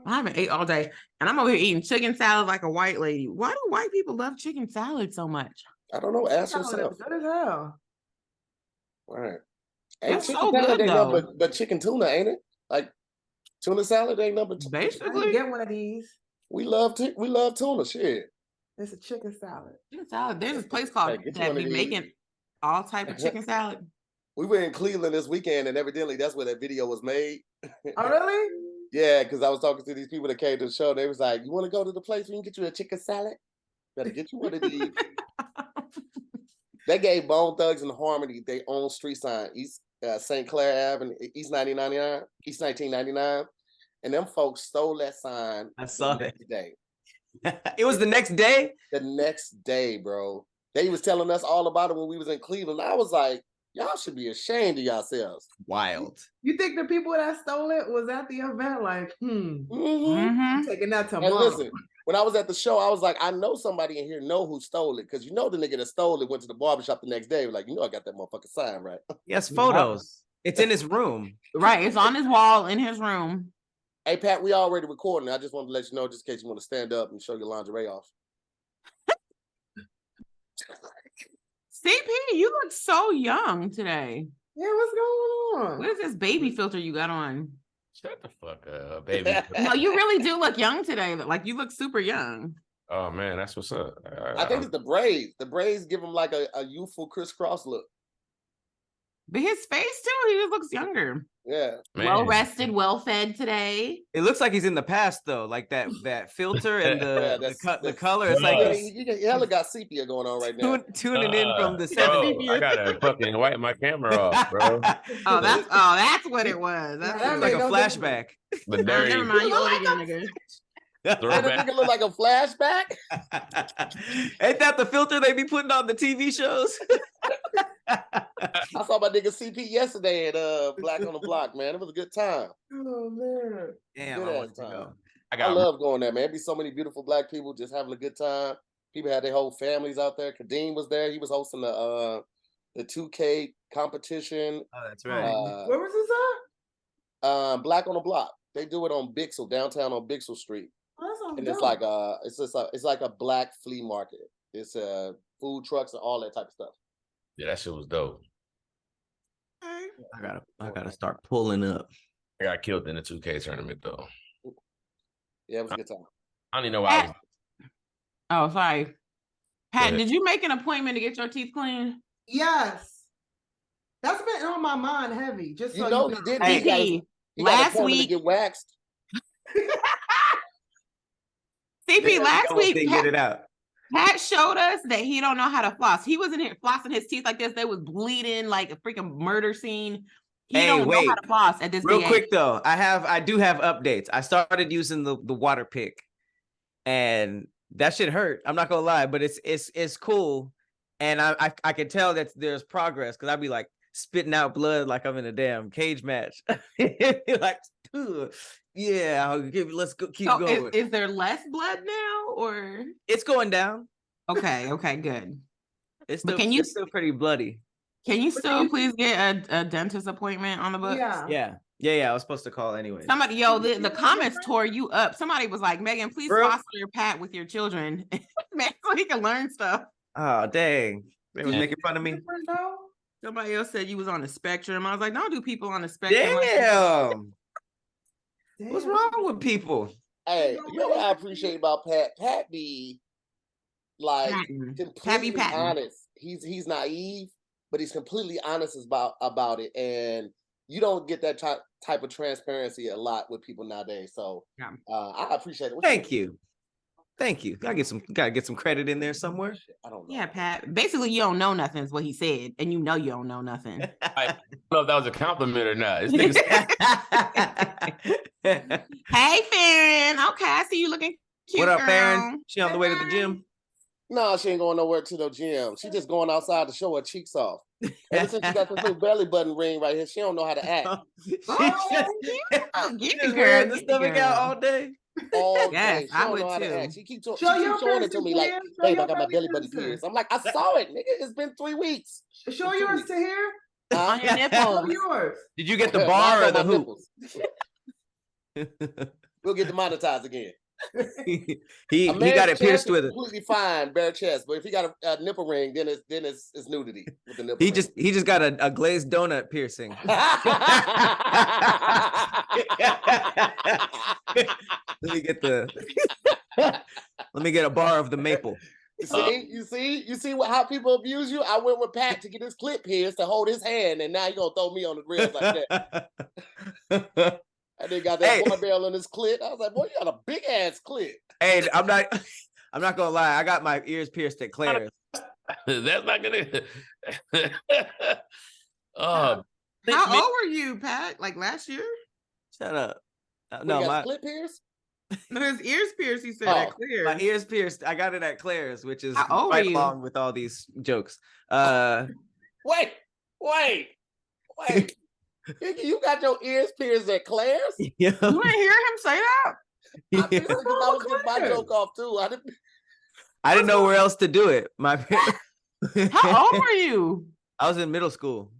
I haven't ate all day, and I'm over here eating chicken salad like a white lady. Why do white people love chicken salad so much? I don't know. Ask Salad yourself. is good as hell. All right. Ain't That's chicken so salad good, ain't though. nothing but chicken tuna, ain't it? Like tuna salad ain't nothing but I Basically, can get one of these. we love tuna. Shit. It's a chicken salad. chicken salad. There's this place called Hey, get you that one of be these. making all type of chicken salad. We were in Cleveland this weekend, and evidently that's where that video was made. Oh, really? Yeah, because I was talking to these people that came to the show. They was like, "You want to go to the place where you can get you a chicken salad? Better get you one of these." They gave Bone Thugs and Harmony their own street sign, East St. Clair Ave, East 1999, and them folks stole that sign. I saw the that. next day. It was the next day? The next day, bro. They was telling us all about it when we was in Cleveland. I was like, y'all should be ashamed of yourselves. Wild. You think the people that stole it was at the event? Like, I'm taking that to And mom. listen, when I was at the show, I was like, I know somebody in here know who stole it, because you know the nigga that stole it went to the barbershop the next day. Like, you know I got that motherfucking sign, right? Yes, photos. It's in his room. Right, it's on his wall in his room. Hey, Pat, we already recording. I just wanted to let you know, just in case you want to stand up and show your lingerie off. CP, you look so young today. Yeah, what's going on? What is this baby filter you got on? Shut the fuck up, baby. No, you really do look young today. Like you look super young. Oh man, that's what's up. I think it's the braids. The braids give him like a youthful crisscross look. But his face too, he just looks younger. Yeah. Man. Well rested, well fed today. It looks like he's in the past though, like that filter and the color. It's Yeah, like he hella got sepia going on right now. tuning in from the bro, 70s. I gotta fucking wipe my camera off, bro. that's what it was. That's That Like a made no flashback. The dirty. never mind, you older young nigga. That nigga look like a flashback. Ain't that the filter they be putting on the TV shows? I saw my nigga CP yesterday at Black on the Block, man. It was a good time. Oh, man. Damn, Good I ass want to time. go. I love going there, man. It'd be so many beautiful black people just having a good time. People had their whole families out there. Kadeem was there. He was hosting the 2K competition. Oh, that's right. Where was this at? Black on the Block. They do it on Bixel, downtown on Bixel Street. Oh, that sounds And dope. it's like a black flea market. It's food trucks and all that type of stuff. Yeah, that shit was dope. I gotta start pulling up. I got killed in the 2K tournament though. Yeah, it was a good time. I don't even know why I was. Oh, sorry. Pat, ahead. did you make an appointment to get your teeth cleaned? Yes. That's been on my mind heavy. Just so You know you he did. Hey, He got an last appointment week- to get waxed. CP, last week, Get it out. Pat showed us that he don't know how to floss. He was in here flossing his teeth like this. They was bleeding like a freaking murder scene. He don't know how to floss at this Real big quick age. though, I do have updates. I started using the water pick, and that shit hurt. I'm not gonna lie, but it's cool, and I can tell that there's progress because I'd be like spitting out blood like I'm in a damn cage match. Like, ugh. Yeah, let's go. Keep So going. is there less blood now, or It's going down. okay, good. It's But still, it's still pretty bloody. Can you still please get a dentist appointment on the books? Yeah. Yeah. I was supposed to call anyway. Somebody, the comments tore you up. Somebody was like, Megan, please foster your Pat with your children, man, so he can learn stuff. Oh dang, they was making fun of me. Somebody else said you was on the spectrum. I was like, don't do people on the spectrum. Damn. What's wrong with people? Hey, you know what I appreciate about Pat? Pat be like completely honest. He's naive, but he's completely honest about it, and you don't get that type of transparency a lot with people nowadays. So I appreciate it. Thank you. Gotta get some credit in there somewhere. I don't know. Yeah, Pat. Basically, you don't know nothing is what he said, and you know you don't know nothing. I don't know if that was a compliment or not. This nigga's Hey, Farron. Okay, I see you looking cute. What up, girl. Farron? She on the way to the gym? No, she ain't going nowhere to the gym. She just going outside to show her cheeks off. Ever since she got this little belly button ring right here, she don't know how to act. She just wearing the stomach out all day. All Yes, day. She I don't would know how to too. act. She keeps showing your it to me piercing, like, Ken. Show babe, your I got my belly button piercing. pierced. I'm like, I saw it, nigga. It's been 3 weeks. Show yours to here. On your nipples. Show yours. Did you get the bar or the hoop? we'll get demonetized again. he got it pierced with it. Completely fine, bare chest. But if he got a nipple ring, then it's nudity with the nipple. He just got a glazed donut piercing. Let me get a bar of the maple. You see how people abuse you? I went with Pat to get his clit pierced to hold his hand, and now you gonna throw me on the rails like that. And they got that barbell in his clit. I was like, boy, you got a big ass clit. Hey, I'm not gonna lie. I got my ears pierced at Claire's. That's not gonna. How old were you, Pat? Like last year? Shut up. No, my clit pierced. No, his ears pierced. He said at Claire's. My ears pierced. I got it at Claire's, which is right along with all these jokes. Wait. You got your ears pierced at Claire's? Yeah. You didn't hear him say that? I feel like I was getting my joke off too. I didn't know where else to do it. How old were you? I was in middle school.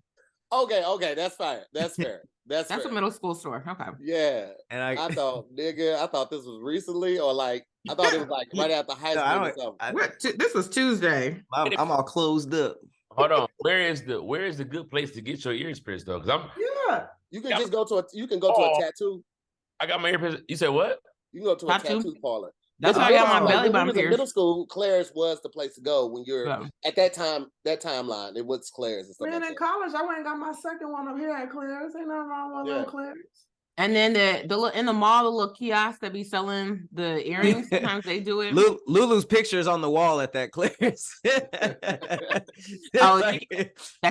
Okay, that's fine. That's fair. That's a middle school store. Okay. Yeah. And I thought this was recently, or like I thought it was like right after high school or something. This was Tuesday. I'm all closed up. Hold on. Where is the good place to get your ears pierced though? Because you can just go to a tattoo. I got my ear pierced. You said what? You can go to a tattoo parlor. That's how I got my belly button pierced. In middle school, Claire's was the place to go when you're at that timeline. It was Claire's and stuff. Man, in college, I went and got my second one up here at Claire's. Ain't nothing wrong with Claire's. And then the in the mall, the little kiosk that be selling the earrings. Sometimes they do it. Lulu's pictures on the wall at that Claire's. That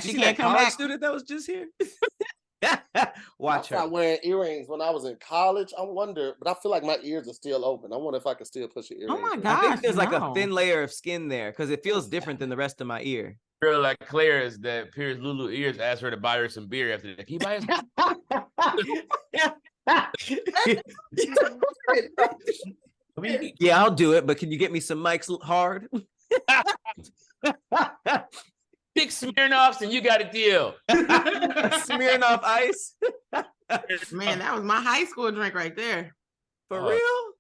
she can't come back. Student that was just here. Watch her. I wearing earrings when I was in college. I wonder, but I feel like my ears are still open. I wonder if I can still push your earrings. Oh my gosh! I think there's like a thin layer of skin there because it feels different than the rest of my ear. Girl like Claire's that pierced Lulu ears asked her to buy her some beer after that. Can you buy us? Yeah, I'll do it, but can you get me some Mike's Hard? Big Smirnoffs and you got a deal. Smirnoff Ice. Man, that was my high school drink right there. For real?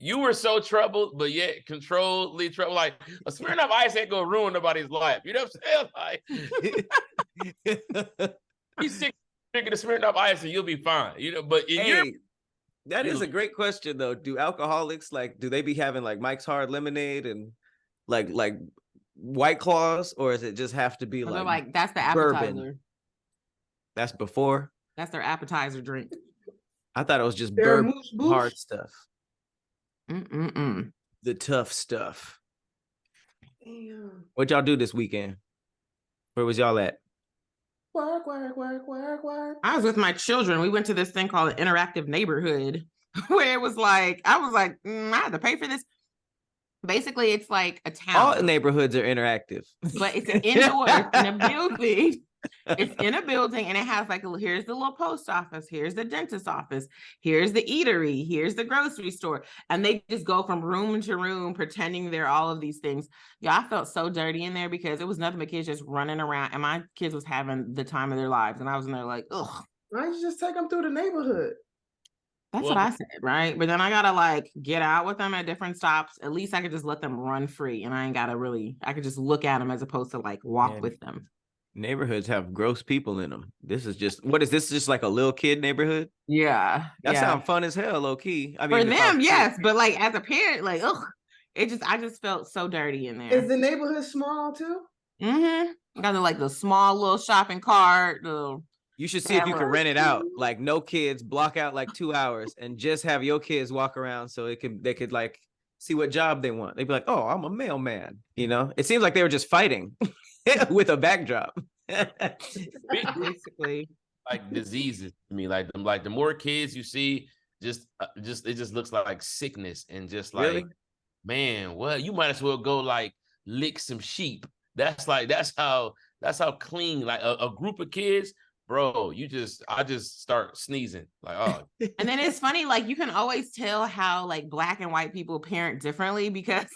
You were so troubled, but yet controlledly troubled. Like a Smirnoff Ice ain't gonna ruin nobody's life. You know what I'm saying? Like he's sick drinking a Smirnoff Ice and you'll be fine. You know, but that is a great question though. Do alcoholics do they be having like Mike's Hard Lemonade and like White Claws, or does it just have to be like that's the appetizer? Bourbon? That's before. That's their appetizer drink. I thought it was just bourbon hard stuff. The tough stuff. Damn. What y'all do this weekend? Where was y'all at? Work. I was with my children. We went to this thing called Interactive Neighborhood, where it was like I was like, I had to pay for this. Basically, it's like a town. All neighborhoods are interactive, but it's an indoor. It's in a building. It's in a building, and it has like here's the little post office, here's the dentist's office, here's the eatery, here's the grocery store, and they just go from room to room pretending they're all of these things. Yeah, I felt so dirty in there because it was nothing but kids just running around, and my kids was having the time of their lives, and I was in there like, ugh. Why don't you just take them through the neighborhood? That's what I said, right? But then I gotta get out with them at different stops. At least I could just let them run free, and I ain't gotta I could just look at them as opposed to walk with them. Neighborhoods have gross people in them. This is just just like a little kid neighborhood? Yeah. That sounds fun as hell, low key. I mean, for them, yes, but as a parent, ugh, I just felt so dirty in there. Is the neighborhood small too? Mm-hmm. Got the small little shopping cart. You should see if you can rent it out. No kids, block out 2 hours, and just have your kids walk around so they could see what job they want. They'd be like, "Oh, I'm a mailman." You know, it seems like they were just fighting with a backdrop. Basically, diseases to me. The more kids you see, it just looks like sickness and just really? Man, what you might as well go lick some sheep. That's how clean a group of kids. Bro, I just start sneezing. Oh. And then it's funny, you can always tell how Black and white people parent differently because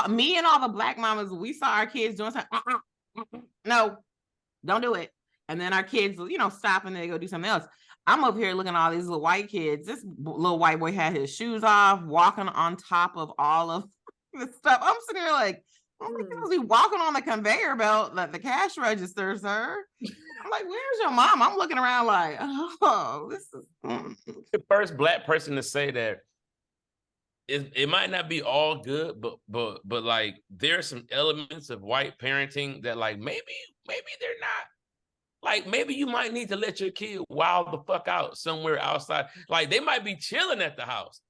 me and all the Black mamas, we saw our kids doing something. No, don't do it. And then our kids, stop and they go do something else. I'm up here looking at all these little white kids. This little white boy had his shoes off, walking on top of all of the stuff. I'm sitting here like, oh my God, he walking on the conveyor belt, like the cash register, sir. I'm like, where's your mom? I'm looking around like, oh, this is the first Black person to say that. It might not be all good, but like there are some elements of white parenting that like maybe they're not. Like maybe you might need to let your kid wild the fuck out somewhere outside. Like they might be chilling at the house.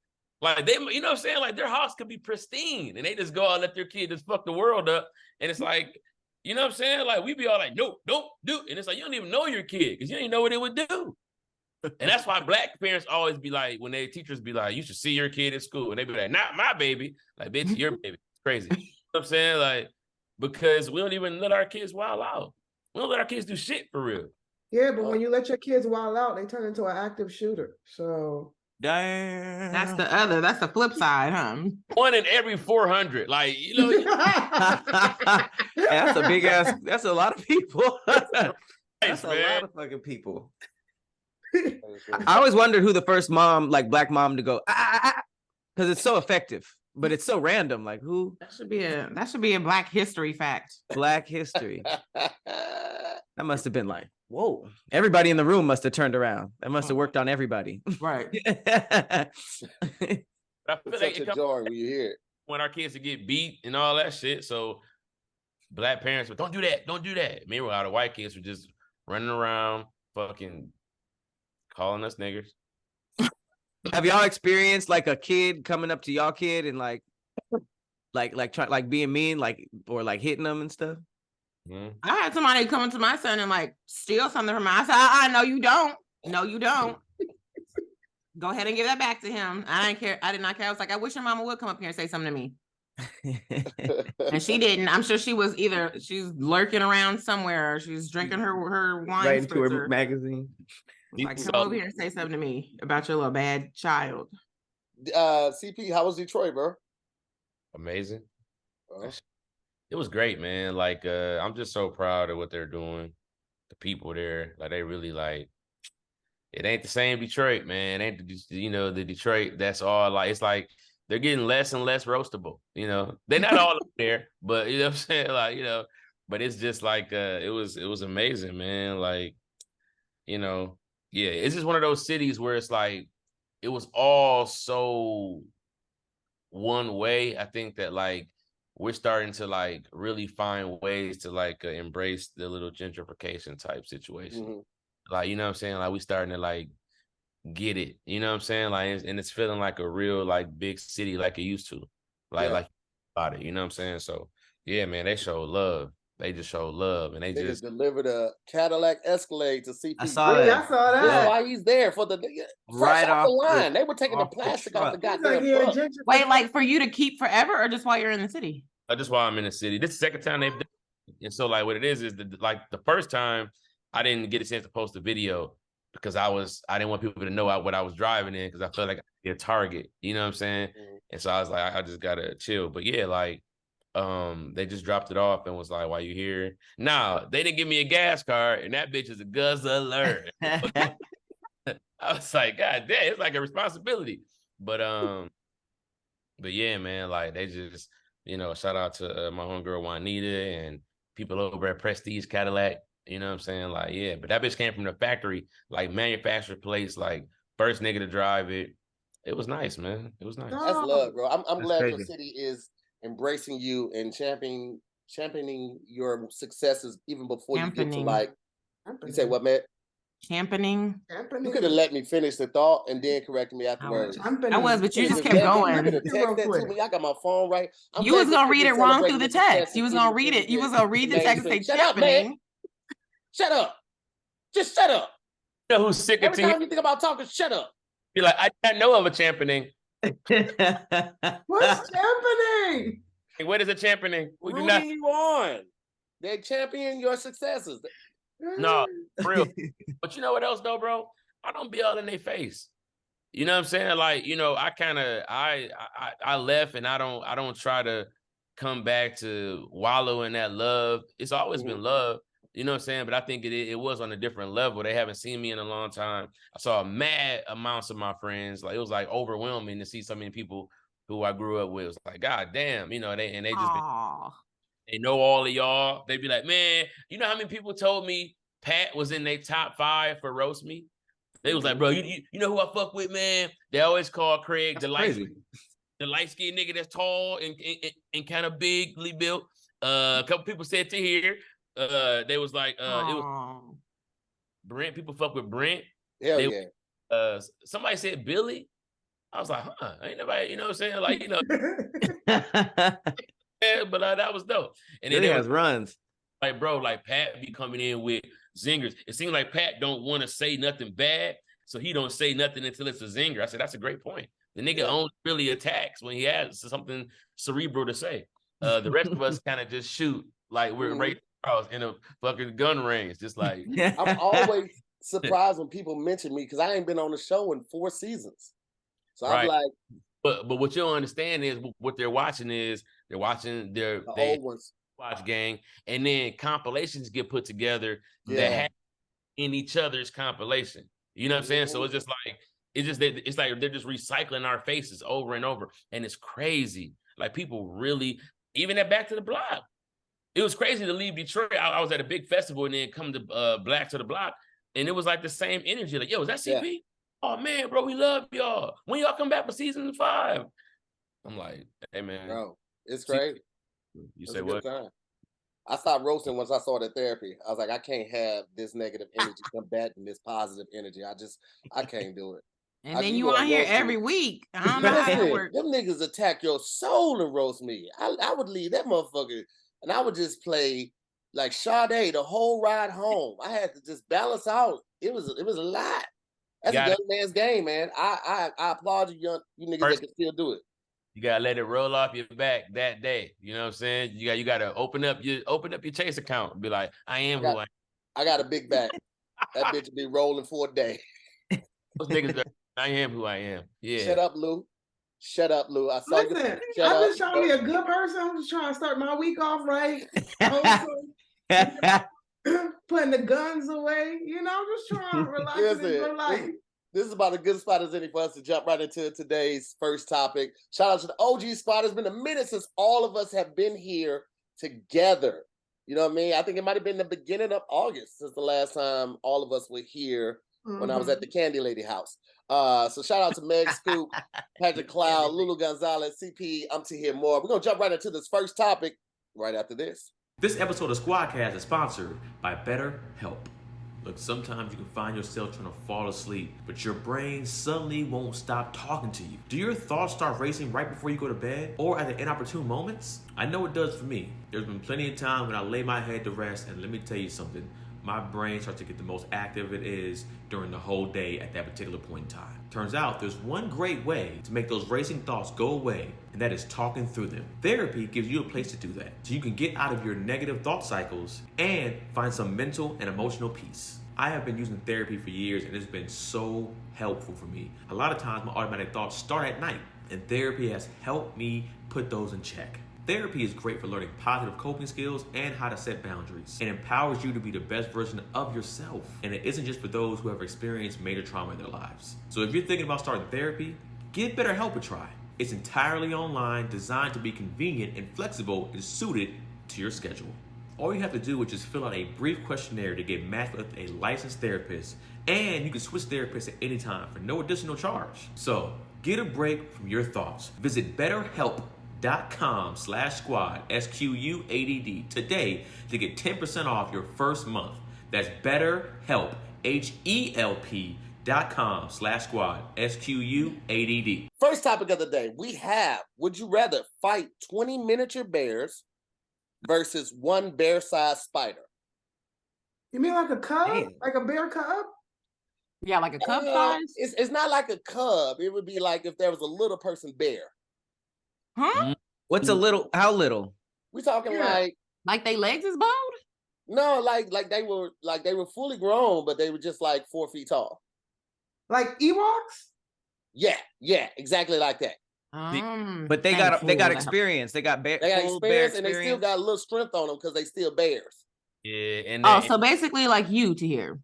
Like they, you know what I'm saying? Like their house could be pristine and they just go out and let their kid just fuck the world up. And it's like, you know what I'm saying? Like we be all like, no, don't do. And it's like, you don't even know your kid because you don't even know what it would do. And that's why Black parents always be like, when their teachers be like, you should see your kid at school. And they be like, not my baby. Like, bitch, your baby. It's crazy. You know what I'm saying? Like, because we don't even let our kids wild out. We don't let our kids do shit for real. Yeah, but when you let your kids wild out, they turn into an active shooter. So damn. that's the flip side, huh? 1 in every 400. Like, you know. That's a big ass, that's a lot of people. That's a lot of fucking people. I always wondered who the first mom, like Black mom, to go because it's so effective, but it's so random. Like who? That should be a Black history fact. Black history. That must have been like, whoa! Everybody in the room must have turned around. That must have worked on everybody. Right. I feel it's like such a joy when you hear it. When our kids get beat and all that shit. So Black parents would, don't do that. Meanwhile, the white kids were just running around, fucking calling us niggers. Have y'all experienced like a kid coming up to y'all kid and like trying like being mean, like or like hitting them and stuff? Mm-hmm. I had somebody come to my son and like steal something from him. I said, no, you don't. No, you don't. Go ahead and give that back to him. I didn't care. I did not care. I was like, I wish your mama would come up here and say something to me. And she didn't. I'm sure she was she's lurking around somewhere or she's drinking her wine. Right into her magazine. Like, come over here and say something to me about your little bad child. CP, how was Detroit, bro? Amazing. It was great, man. Like, I'm just so proud of what they're doing. The people there, like, they really like. It ain't the same Detroit, man. It ain't the Detroit. That's all. Like, it's like they're getting less and less roastable. You know, they're not all up there, but you know what I'm saying. Like, you know, but it's just like it was amazing, man. Like, you know. Yeah, it's just one of those cities where it's like it was all so one way. I think that like we're starting to like really find ways to like embrace the little gentrification type situation. Mm-hmm. Like, you know what I'm saying? Like we starting to like get it. You know what I'm saying? Like, and it's feeling like a real like big city like it used to. Like about it. You know what I'm saying? So yeah, man, they show love. They just show love, and they just delivered a Cadillac Escalade to CP. I saw that. That's why he's there for the right off the line. They were taking the plastic off the goddamn truck. Wait, like for you to keep forever, or just while you're in the city? Just while I'm in the city. This is the second time they've done it. And so like what it is like the first time I didn't get a chance to post a video because I didn't want people to know what I was driving in because I felt like I'd be a target. You know what I'm saying? Mm-hmm. And so I was like, I just gotta chill. But yeah, like. They just dropped it off and was like, why you here? Now, they didn't give me a gas card, and that bitch is a guzzler. I was like, God damn, it's like a responsibility. But yeah, man, like they just, you know, shout out to my homegirl Juanita and people over at Prestige Cadillac. You know what I'm saying? Like, yeah, but that bitch came from the factory, like manufactured place, like first nigga to drive it. It was nice, man. It was nice. That's love, bro. I'm glad crazy. Your city is embracing you and championing your successes even before you get to like. You say what, man? Championing. You could have let me finish the thought and then correct me afterwards. I was, but you just kept going. You could have texted that to me. I got my phone right. You was gonna read it wrong through the text. You was gonna read it. You was gonna read the text and say championing. Shut up. Just shut up. You know who's sick of every time you think about talking, shut up. You're like, I didn't know of a championing. What's championing? Hey, what is a championing? Rooting you on. They champion your successes. No, for real. But you know what else though, bro? I don't be all in their face. You know what I'm saying? Like, you know, I left and I don't try to come back to wallow in that love. It's always been love. You know what I'm saying? But I think it was on a different level. They haven't seen me in a long time. I saw mad amounts of my friends. Like, it was like overwhelming to see so many people who I grew up with. It was like, God damn, you know, they just they know all of y'all. They be like, man, you know how many people told me Pat was in their top 5 for roast me? They was like, bro, you know who I fuck with, man? They always call Craig the light-skinned nigga that's tall and kind of bigly built. A couple people said to here. They was like, it was Brent. People fuck with Brent. Hell yeah. Somebody said Billy. I was like, ain't nobody, you know what I'm saying? Like, you know, yeah, but that was dope. And then Billy has runs. Like, bro, like Pat be coming in with zingers. It seems like Pat don't want to say nothing bad, so he don't say nothing until it's a zinger. I said, that's a great point. The nigga only really attacks when he has something cerebral to say. The rest of us kind of just shoot like we're right in a fucking gun range, just like. I'm always surprised when people mention me because I ain't been on the show in 4 seasons. So I'm like, but what you don't understand is what they're watching they're watching their old ones. Watch gang, and then compilations get put together that have in each other's compilation. You know what I'm saying? So it's just like it's like they're just recycling our faces over and over, and it's crazy. Like, people really, even at Back to the Block, it was crazy to leave Detroit. I was at a big festival and then come to Black to the Block, and it was like the same energy. Like, yo, is that CP? Yeah. Oh man, bro, we love y'all. When y'all come back for season 5? I'm like, hey man, bro, it's crazy. You say what? I stopped roasting once I started therapy. I was like, I can't have this negative energy combating this positive energy. I can't do it. And then you on here every week. I don't know how that works. Them niggas attack your soul and roast me. I would leave that motherfucker and I would just play like Sade the whole ride home. I had to just balance out. It was a lot. That's a young man's game, man. I applaud you niggas that can still do it. You gotta let it roll off your back that day. You know what I'm saying? You gotta open up your Chase account and be like, I am who I am. I got a big back. That bitch be rolling for a day. Those niggas I am who I am. Yeah. Shut up, Lou. I saw Listen, I'm just trying to be a good person. I'm just trying to start my week off right. Putting the guns away. You know, I'm just trying to relax and enjoy life. This is about a good spot as any for us to jump right into today's first topic. Shout out to the OG spot. It's been a minute since all of us have been here together. You know what I mean? I think it might have been the beginning of August since the last time all of us were here when I was at the Candy Lady house. So shout out to Meg Scoop, Patrick Cloud, Lulu Gonzalez, CP. I'm to hear more. We're going to jump right into this first topic right after this. This episode of SquADD is sponsored by BetterHelp. Look, sometimes you can find yourself trying to fall asleep, but your brain suddenly won't stop talking to you. Do your thoughts start racing right before you go to bed or at the inopportune moments? I know it does for me. There's been plenty of times when I lay my head to rest, and let me tell you something, my brain starts to get the most active it is during the whole day at that particular point in time. Turns out there's one great way to make those racing thoughts go away, and that is talking through them. Therapy gives you a place to do that, so you can get out of your negative thought cycles and find some mental and emotional peace. I have been using therapy for years, and it's been so helpful for me. A lot of times my automatic thoughts start at night, and therapy has helped me put those in check. Therapy is great for learning positive coping skills and how to set boundaries. It empowers you to be the best version of yourself. And it isn't just for those who have experienced major trauma in their lives. So if you're thinking about starting therapy, give BetterHelp a try. It's entirely online, designed to be convenient and flexible and suited to your schedule. All you have to do is just fill out a brief questionnaire to get matched with a licensed therapist. And you can switch therapists at any time for no additional charge. So get a break from your thoughts. Visit BetterHelp.com/squad, SQUADD, today to get 10% off your first month. That's BetterHelp, HELP.com/squad, SQUADD. First topic of the day, we have, would you rather fight 20 miniature bears versus one bear-sized spider? You mean like a cub? Damn. Like a bear cub? Yeah, like a cub size? It's not like a cub. It would be like if there was a little person bear. Huh? What's a little? How little? We talking like they legs is bald? No, like they were fully grown, but they were just like 4 feet tall. Like Ewoks? Yeah, exactly like that. But they got experience. They got experience, and they still got a little strength on them because they still bears. Yeah, and so basically like you to here.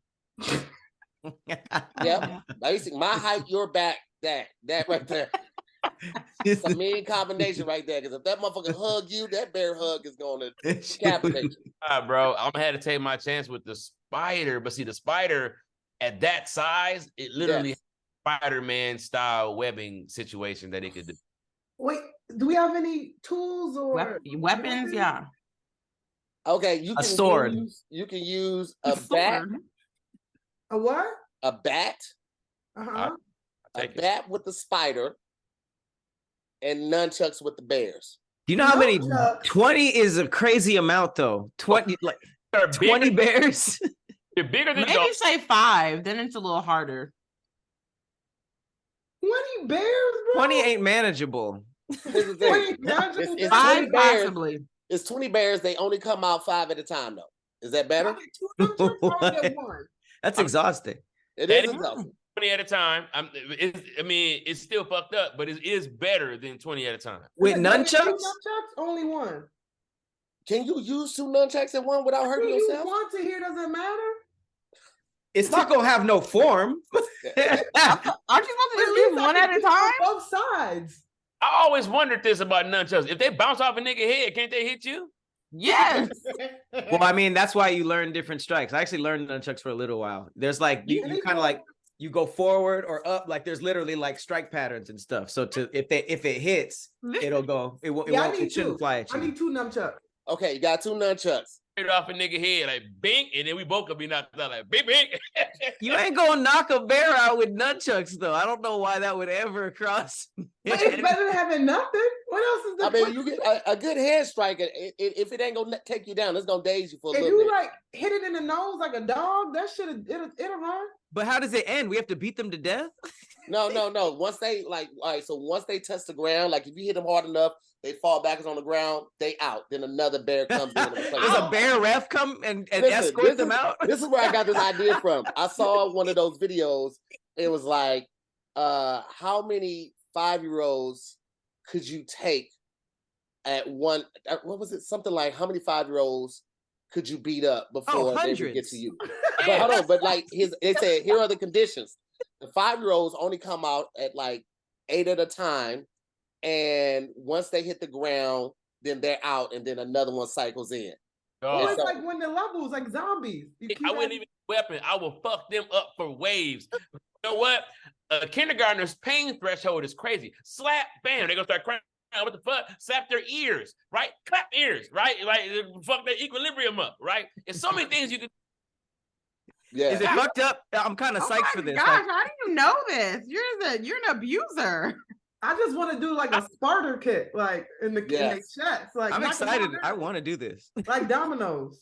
Yep. Basically, my height, your back, that right there. It's a mean combination right there. Because if that motherfucker hug you, that bear hug is going to decapitate you. Bro, I'm gonna have to take my chance with the spider. But see, the spider at that size, it literally Spider-Man style webbing situation that it could do. Wait, do we have any tools or weapons? Yeah. Okay, you can a sword. You can use a bat. A what? A bat. Uh-huh. A bat with the spider, and nunchucks with the bears. Do you know how many? 20 is a crazy amount, though. 20 like 20 bears. They're bigger than maybe say 5. Then it's a little harder. 20 bears, bro. 20 ain't manageable. It's 5 possibly. It's 20 bears. They only come out 5 at a time, though. Is that better? That's exhausting. It is exhausting. 20 at a time. It's still fucked up, but it is better than 20 at a time. With nunchucks? Only one. Can you use 2 nunchucks at one without hurting yourself? One to here doesn't matter. It's not gonna have no form. Aren't you supposed to just use one at a time? Both sides. I always wondered this about nunchucks. If they bounce off a nigga head, can't they hit you? Yes. Well, I mean, that's why you learn different strikes. I actually learned nunchucks for a little while. There's like you kind of like you go forward or up. Like there's literally like strike patterns and stuff. So if it hits, it'll go. It shouldn't fly at you. I need 2 nunchucks. Okay, you got 2 nunchucks. Straight off a nigga head, like bink, and then we both could be knocked out like bink, bink. You ain't gonna knock a bear out with nunchucks, though. I don't know why that would ever cross. But it's better than having nothing. What else is there? I mean, you get a good head strike. If it ain't gonna take you down, it's gonna daze you for a little bit. If you like hit it in the nose like a dog, that shit it'll run. But how does it end? We have to beat them to death? No. Once they once they touch the ground, like if you hit them hard enough, they fall backwards on the ground, they out. Then another bear comes in. Does a bear ref come and escort them out? This is where I got this idea from. I saw one of those videos. It was like, how many 5-year-olds could you take at one? What was it? Something like how many 5-year-olds could you beat up before they would get to you? But hold on, but like they said, here are the conditions. The 5-year-olds only come out at like 8 at a time. And once they hit the ground, then they're out, and then another one cycles in. Oh, it's like when the levels like zombies. I wouldn't even weapon. I will fuck them up for waves. You know what? A kindergartner's pain threshold is crazy. Slap, bam, they gonna start crying. What the fuck? Slap their ears, right? Clap ears, right? Like fuck their equilibrium up, right? There's so many things you can. Yeah. Is it fucked up? I'm kind of psyched for this. Gosh, how do you know this? You're an abuser. I just want to do like a Sparta kick, like in the chest. Like I'm excited. I want to do this. Like dominoes.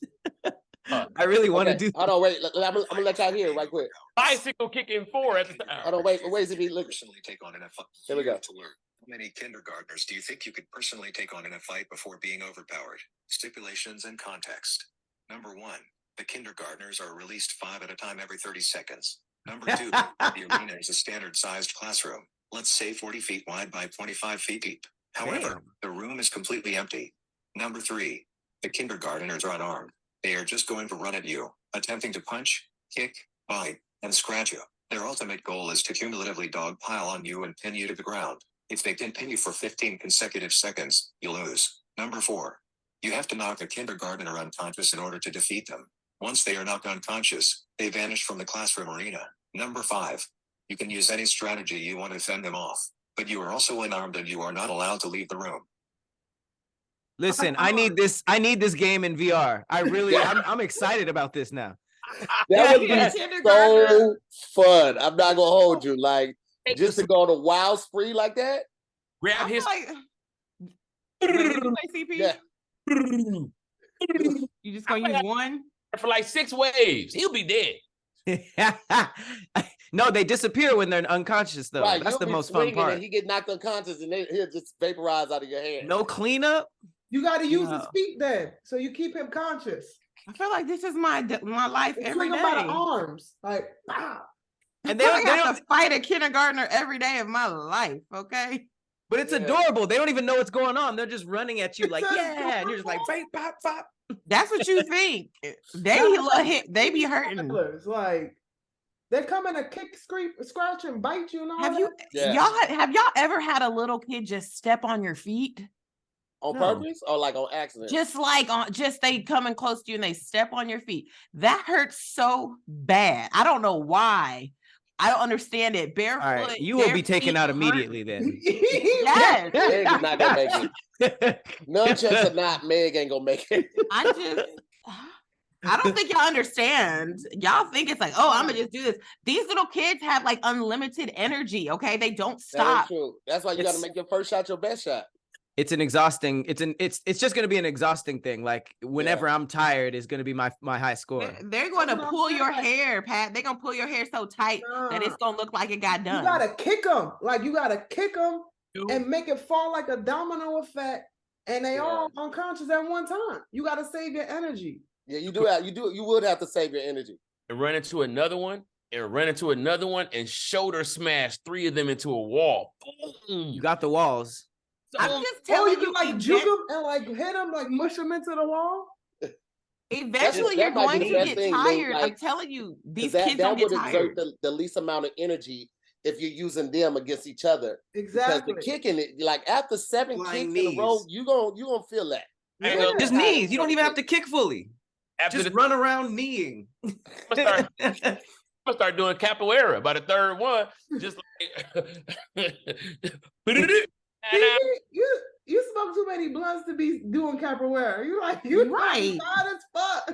I really want to do. Hold on, wait. I'm gonna let y'all hear right quick. Bicycle kicking 4 at the time. Hold on, wait. If he look. Personally take on in a fight. There we go. To learn. How many kindergartners do you think you could personally take on in a fight before being overpowered? Stipulations and context. Number 1, the kindergartners are released 5 at a time every 30 seconds. Number 2, the arena is a standard-sized classroom. Let's say 40 feet wide by 25 feet deep. However, the room is completely empty. Number 3, the kindergartners are unarmed. They are just going to run at you, attempting to punch, kick, bite, and scratch you. Their ultimate goal is to cumulatively dogpile on you and pin you to the ground. If they can pin you for 15 consecutive seconds, you lose. Number 4, you have to knock a kindergartner unconscious in order to defeat them. Once they are knocked unconscious, they vanish from the classroom arena. Number 5, you can use any strategy you want to fend them off, but you are also unarmed and you are not allowed to leave the room. Listen, I need this game in VR. I'm excited about this now. That would be so fun. I'm not gonna hold you. Like just to go on a wild spree like that. Grab his. Yeah. You just gonna use one for like 6 waves. He'll be dead. No, they disappear when they're unconscious, though. Right, that's the most fun part. And he get knocked unconscious, and he'll just vaporize out of your hand. No cleanup. You got to use his feet then, so you keep him conscious. I feel like this is my life every day. By the arms, like and they have to fight a kindergartner every day of my life. Okay, but it's adorable. They don't even know what's going on. They're just running at you like and you're just like pop, pop. That's what you think. They be hurting. It's like they come in a kick, scratch, and bite you. And all Have y'all ever had a little kid just step on your feet? On purpose or like on accident? Just they coming close to you and they step on your feet. That hurts so bad. I don't know why. I don't understand it. Barefoot. All right, you will be taken out immediately then. Yes. Meg is not gonna make it. Nunchucks or not, Meg ain't gonna make it. I don't think y'all understand. Y'all think it's like, oh, I'm gonna just do this. These little kids have like unlimited energy. Okay, they don't stop. That is true. That's why you got to make your first shot your best shot. It's an exhausting. It's just going to be an exhausting thing. Like whenever I'm tired, is going to be my high score. They're going to pull your hair, Pat. They're going to pull your hair so tight that it's going to look like it got done. You got to kick them. Like you got to kick them and make it fall like a domino effect. And they all unconscious at one time. You got to save your energy. Yeah, you do. You would have to save your energy. And run into another one. And shoulder smash 3 of them into a wall. Boom. You got the walls. I'm just telling you, like juke them and like hit them, like mush them into the wall. Eventually, you're going to get tired. I'm telling you, these kids don't get tired. Exert the least amount of energy if you're using them against each other. Exactly. Because the kicking it, like after 7 kicks in a row, you gonna feel that. Yeah. Just knees. You don't even have to kick fully. Just run around kneeing. I'm gonna start doing capoeira by the third one. Just like you smoke too many blunts to be doing capoeira. You right as fuck.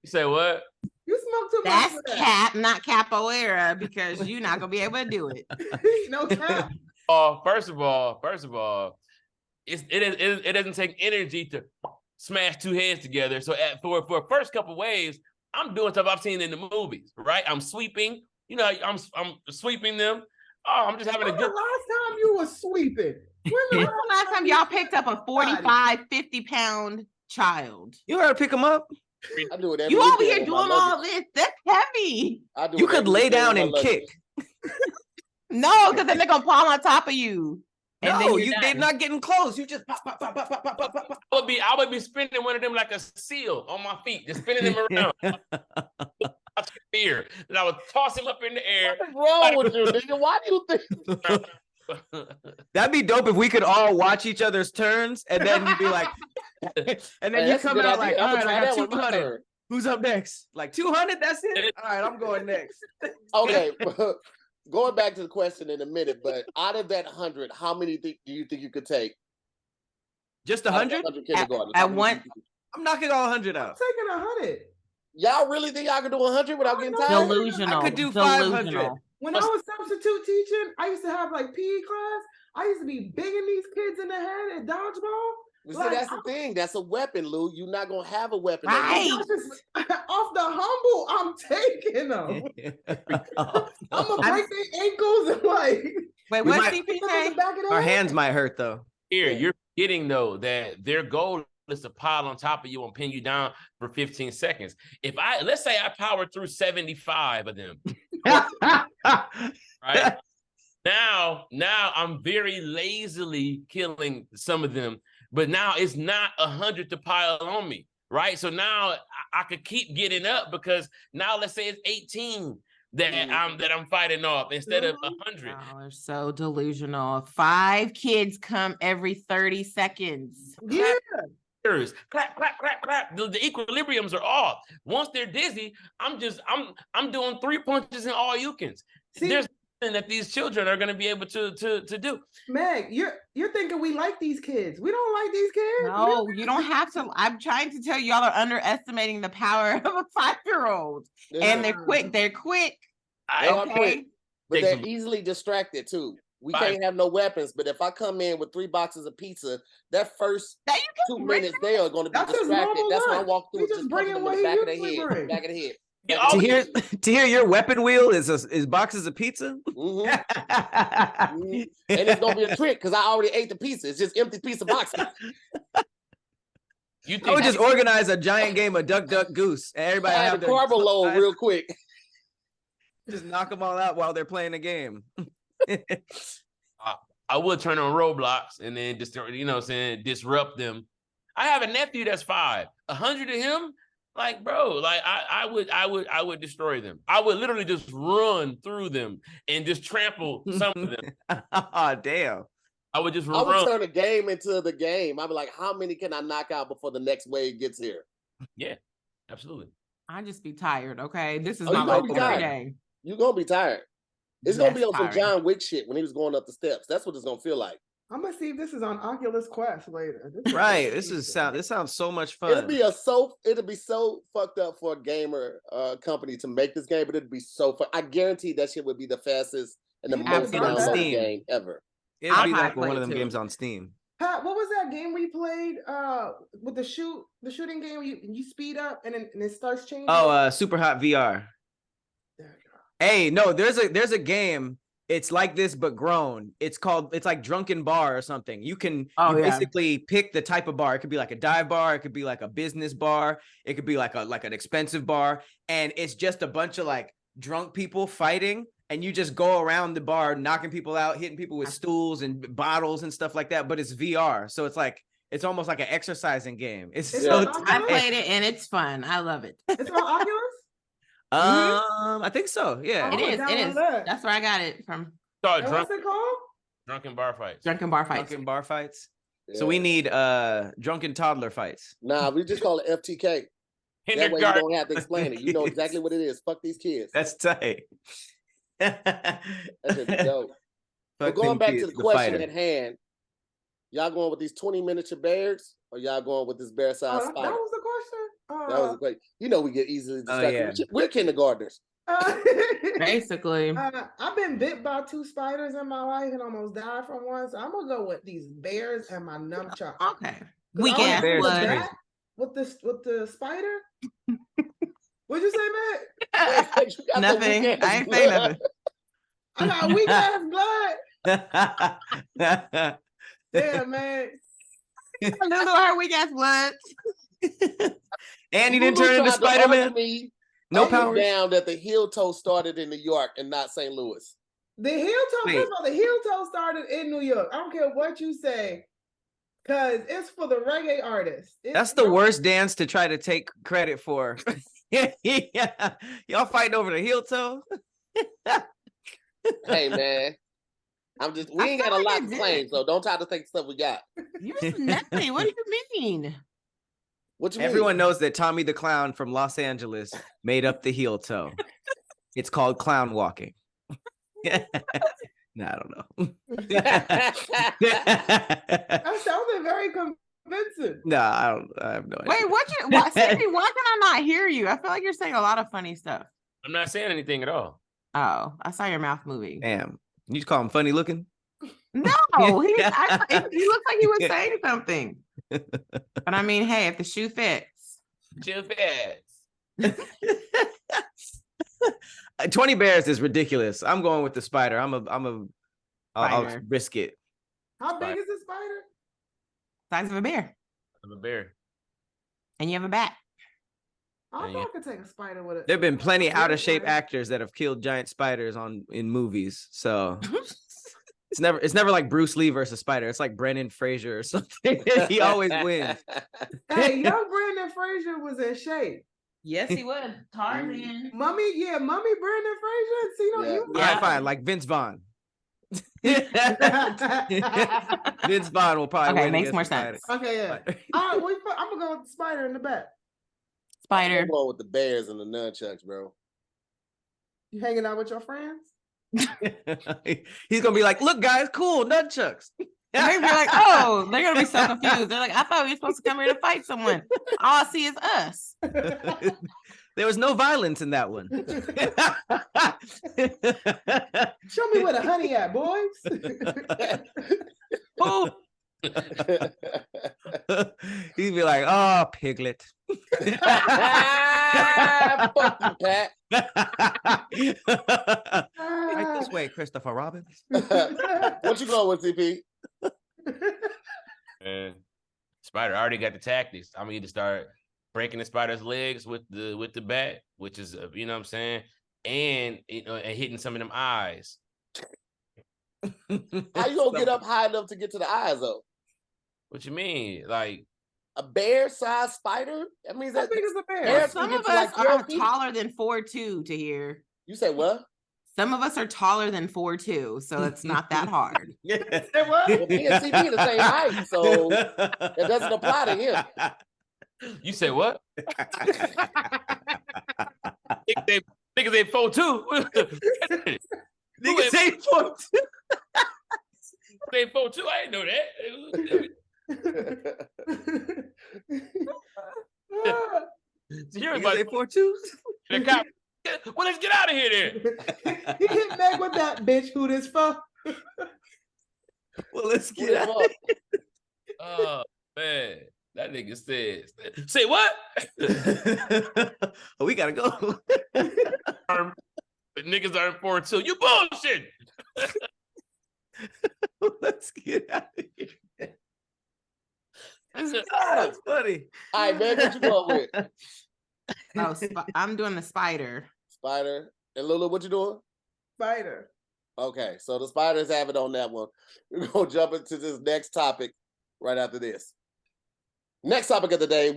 You say what? You smoke too much. That's cap, not capoeira, because you're not gonna be able to do it. No cap. First of all, it doesn't take energy to smash 2 heads together. So for the first couple waves, I'm doing stuff I've seen in the movies, right? I'm sweeping, I'm sweeping them. Oh, I'm just having a good. The last time you were sweeping? When the last time y'all picked up a 45, 50-pound child? You gotta pick them up. I do it every You over here doing all this? That's heavy. You could lay down and kick. No, because then they're gonna fall on top of you. No, they're not getting close. You just pop, pop, pop, pop, pop, pop, pop, pop. I would be spinning one of them like a seal on my feet, just spinning them around. Fear, and I would toss him up in the air. What's wrong with you, nigga? Why do you think? That'd be dope if we could all watch each other's turns, and then you'd be like, and then you come out like, all right, I got 200. Who's up next? Like 200? That's it. All right, I'm going next. Okay. Going back to the question in a minute, but out of that 100, how many do you think you could take? Just 100? At one, I'm knocking all 100 out. I'm taking 100. Y'all really think y'all could do 100 without getting tired? Delusional. I could do 500. When I was substitute teaching, I used to have like PE class. I used to be bigging these kids in the head at dodgeball. See, that's the thing. That's a weapon, Lou. You're not gonna have a weapon. Right. Off the humble, I'm taking them. I'm gonna break their ankles and like. Wait, what's CP? Our hands might hurt though. Here, you're forgetting though that their goal is to pile on top of you and pin you down for 15 seconds. Let's say I powered through 75 of them. Right? Now I'm very lazily killing some of them. But now it's not 100 to pile on me, right? So now I could keep getting up because now let's say it's 18 that I'm fighting off instead of 100. Oh, they're so delusional. 5 kids come every 30 seconds. Yeah. Clap, clap, clap, clap. The equilibriums are off. Once they're dizzy, I'm doing 3 punches and all you cans. There's that these children are going to be able to do. Meg, you're thinking we like these kids. We don't like these kids. No, you don't have to. I'm trying to tell you, y'all are underestimating the power of a 5-year-old. And they're quick. They're quick. Okay. But they're easily distracted too. We can't have no weapons, but if I come in with 3 boxes of pizza, that first 2 minutes they are going to be distracted. That's when I walk through. Just bring them in the back of the head. To hear your weapon wheel is boxes of pizza. Mm-hmm. And it's gonna be a trick because I already ate the pizza. It's just empty pizza boxes. I would just organize a giant game of Duck, Duck, Goose, and everybody have the carbo load real quick. Just knock them all out while they're playing a game. I would turn on Roblox and then just disrupt them. I have a nephew that's 5. 100 of him, like, bro, like I would destroy them. I would literally just run through them and just trample some of them. Oh, damn. I would just I run. would turn a game into the game. I'd be like, how many can I knock out before the next wave gets here? Yeah, absolutely. I just be tired. Okay, this is Oh, my you gonna life be every tired. day. You're gonna be tired. It's gonna be on some tiring. John Wick shit when he was going up the steps. That's what it's gonna feel like. I'm gonna see if this is on Oculus Quest later. Right. This sounds so much fun. It'll be so fucked up for a gamer company to make this game, but it'd be so fun. I guarantee that shit would be the fastest and the most downloaded game ever. It'll be like one of them games on Steam. Pat, what was that game we played with the shooting game where you speed up and it starts changing? Oh, Super Hot VR. Hey, no, there's a game. It's like this, but grown. It's like Drunken Bar or something. You can basically pick the type of bar. It could be like a dive bar. It could be like a business bar. It could be like an expensive bar. And it's just a bunch of like drunk people fighting. And you just go around the bar, knocking people out, hitting people with stools and bottles and stuff like that. But it's VR. So it's almost like an exercising game. I played it and it's fun. I love it. It's on Oculus? I think so. Yeah. It is. That's where I got it from. What's it called? Drunken Bar Fights. Drunken Bar Fights. Drunken Bar Fights. Yeah. So we need drunken toddler fights. Nah, we just call it FTK. That way you don't have to explain it. You know exactly what it is. Fuck these kids. That's tight. That's dope. But going back to the question at hand, y'all going with these 20 miniature bears or y'all going with this bear-sized spider? That was the question? That was great. You know we get easily distracted. Yeah. We're kindergartners. Basically. I've been bit by 2 spiders in my life and almost died from one. So I'm going to go with these bears and my nunchuck. Okay. Weak ass blood. With the spider? What'd you say, Matt? Nothing. I ain't saying nothing. I got weak ass blood. Yeah, man. A little her weak ass blood. And you didn't turn into Spider-Man? No power. Down that the heel toe started in New York and not St. Louis. The heel toe started in New York. I don't care what you say. Because it's for the reggae artists. That's the worst dance to try to take credit for. Yeah. Y'all fighting over the heel toe? Hey, man. We ain't got a lot to claim, so don't try to think stuff we got. You nothing. What do you mean? What you Everyone mean? knows that Tommy the Clown from Los Angeles made up the heel toe. It's called clown walking. No, I don't know. That sounded very convincing. No, I have no idea. Wait, Cindy, why can I not hear you? I feel like you're saying a lot of funny stuff. I'm not saying anything at all. Oh, I saw your mouth moving. Damn. You just call him funny looking? No, he looks like he was saying something. But I mean, hey, if the shoe fits. Shoe fits. 20 bears is ridiculous. I'm going with the spider. I'll risk it. How big is the spider? Size of a bear. I'm a bear. And you have a bat. I thought I could take a spider with it. There have been plenty out of shape actors that have killed giant spiders in movies. So it's never like Bruce Lee versus Spider. It's like Brendan Fraser or something. He always wins. Hey, young Brendan Fraser was in shape. Yes, he was. Tarzan. Mummy Brendan Fraser. See, All right, fine. Like Vince Vaughn. Vince Vaughn will probably win. Makes more sense. Okay, yeah. All right, I'm gonna go with the spider in the back. Spider. I'm going with the bears and the nunchucks, bro. You hanging out with your friends? He's gonna be like, "Look, guys, cool nunchucks." They're gonna be like, "Oh," they're gonna be so confused. They're like, "I thought we were supposed to come here to fight someone. All I see is us." There was no violence in that one. Show me where the honey at, boys. Oh. He'd be like, "Oh, Piglet." Fuck you, Pat. Right this way, Christopher Robbins. What you going with, CP? Spider, I already got the tactics. I'm gonna either start breaking the spider's legs with the bat, which is you know what I'm saying, and and hitting some of them eyes. How you gonna get up high enough to get to the eyes though? What you mean? Like a bear-sized spider? That means How that big is a bear? Well, some of us are taller than 4'2" to hear. You say what? Some of us are taller than 4'2", so it's not that hard. Say what? Well, me and CB the same height, so it doesn't apply to him. You say what? Niggas ain't 4'2". Niggas ain't 4'2". They 4'2". I didn't know that. You're Niggas ain't 4'2". Well, let's get out of here then. He hit Meg with that bitch. Who this for? Well, let's get out. Oh man, that nigga says. Say what? Oh, we gotta go. But niggas aren't 4'2". You bullshit. Let's get out of here. That's funny. All right, man, what you going with? Oh, I'm doing the spider. Spider. And Lulu, what you doing? Spider. Okay, so the spiders have it on that one. We're going to jump into this next topic right after this. Next topic of the day,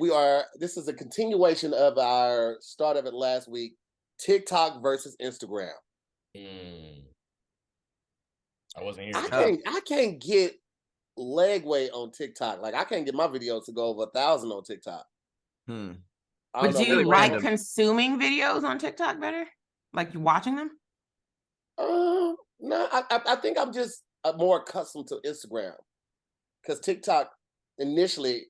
this is a continuation of our start of it last week, TikTok versus Instagram. I wasn't here. I can't get leg weight on TikTok. Like, I can't get my videos to go over 1,000 on TikTok. But do you like consuming videos on TikTok better? Like you watching them? No, I think I'm just more accustomed to Instagram. Because TikTok, initially,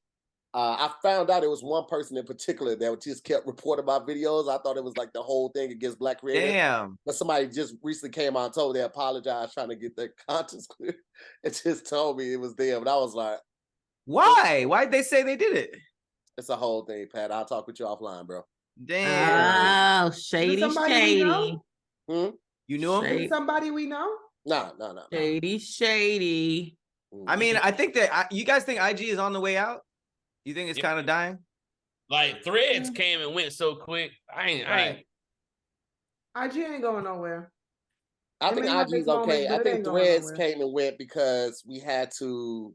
I found out it was one person in particular that just kept reporting my videos. I thought it was like the whole thing against Black creators. Damn. But somebody just recently came out and told me they apologized trying to get their conscience clear. It just told me it was them. And I was like, why? Why'd they say they did it? It's a whole thing, Pat. I'll talk with you offline, bro. Damn. Oh, shady. You knew him? Is somebody we know? No. Shady. I mean, I think that you guys think IG is on the way out? You think it's kind of dying? Like Threads came and went so quick. IG ain't going nowhere. I think IG's okay. I think Threads came and went because we had to.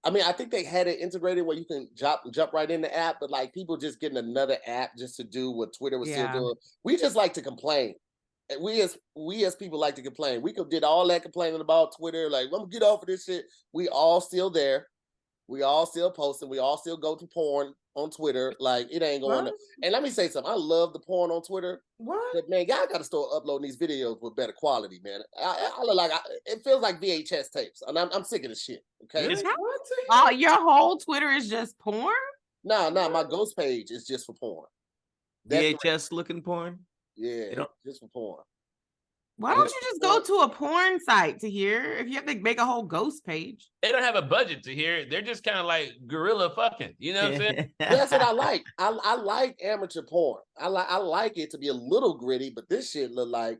I mean, I think they had it integrated where you can jump right in the app, but like people just getting another app just to do what Twitter was still doing. We just like to complain. We as people like to complain. We did all that complaining about Twitter. Like, I'm gonna get off of this shit. We all still there. We all still posting. We all still go to porn on Twitter. Like, it ain't going to. And let me say something. I love the porn on Twitter. What? But, man, y'all got to start uploading these videos with better quality, man. It feels like VHS tapes. And I'm sick of this shit. Okay? Oh, your whole Twitter is just porn? No, my ghost page is just for porn. VHS looking porn? Yeah, just for porn. Why don't you just go to a porn site to hear if you have to make a whole ghost page? They don't have a budget to hear it. They're just kind of like guerrilla fucking. You know what I'm saying? That's what I like. I like amateur porn. I like it to be a little gritty, but this shit look like